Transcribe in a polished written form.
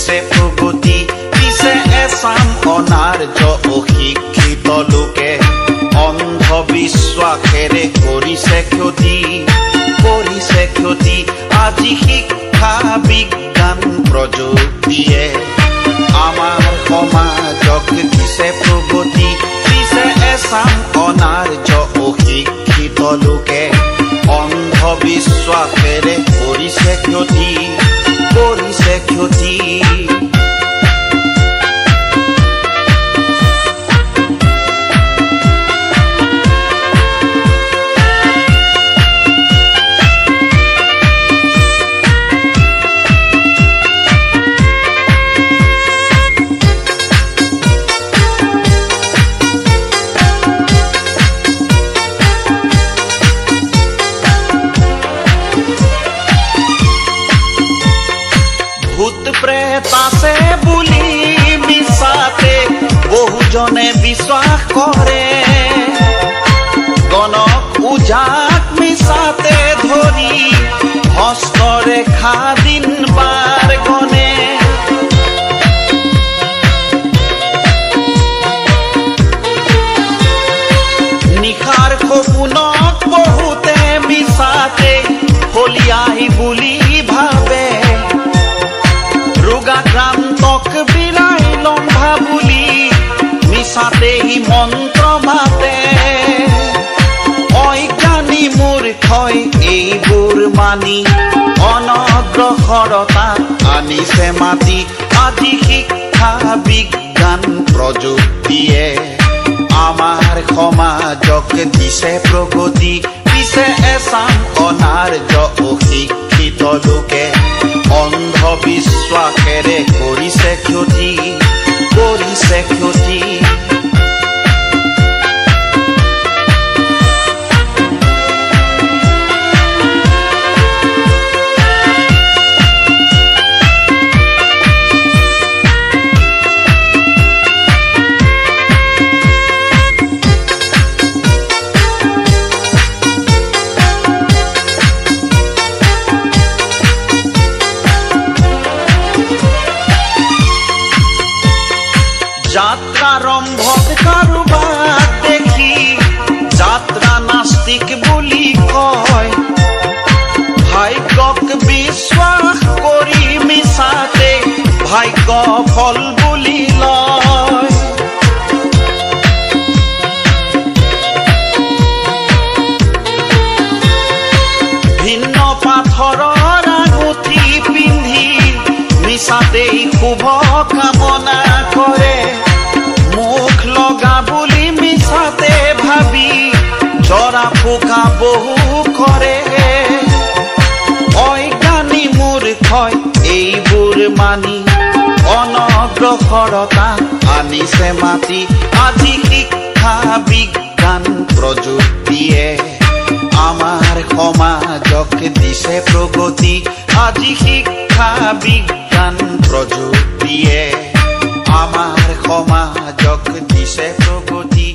দিছে প্ৰগতি পিছে এচাম অনাৰ্য অশিক্ষিত লোকে অন্ধবিশ্বাসেৰে কৰিছে ক্ষতি আজি শিক্ষা বিজ্ঞান প্ৰযুক্তিয়ে আমাৰ সমাজক দিছে প্ৰগতি পিছে এচাম অনাৰ্য অশিক্ষিত লোকে অন্ধবিশ্বাসেৰে কৰিছে ক্ষতি ভূত প্ৰেত আছে বুলি মিছাতে বহুজনে বিশ্বাস কৰে গণক উজাক মিছাতে ধৰি হস্তৰেখা দিন বাৰ গণে নিশাৰ সপোনক বহুতে মিছাতে ফলিয়াই বুলি ভাবে ৰোগাক্ৰান্তক বিলাই লম্ভা বুলি মিছাতেই মন্ত্ৰ মাতে অজ্ঞানী মূৰ্খই এইবোৰ মানি অনগ্ৰসৰতা আনিছে মাতি আজি শিক্ষা বিজ্ঞান প্ৰযুক্তিয়ে আমাৰ সমাজক দিছে প্ৰগতি পিছে এচাম অনাৰ্য অশিক্ষিত লোকে অন্ধবিশ্বাসেৰে কৰিছে ক্ষতি যাত্ৰাৰম্ভত কাৰোবাক দেখি যাত্ৰা নাস্তিক বুলি কয় ভাগ্যক বিশ্বাস কৰি মিছাতে ভাগ্য ফল বুলি লয় ভিন্ন পাথৰৰ আঙুঠি পিন্ধি মিছাতেই শুভ কামনা কৰে মুখ লগা বুলি মিছাতে ভাবি জৰা ফুকা বহু কৰে অজ্ঞানী মূৰ্খই এইবোৰ মানি অনগ্ৰসৰতা আনিছে মাতি আজি শিক্ষা বিজ্ঞান প্ৰযুক্তিয়ে আমাৰ সমাজক দিছে প্ৰগতি আজি শিক্ষা বিজ্ঞান প্ৰযুক্তিয়ে আমাৰ সমাজক দিছে প্ৰগতি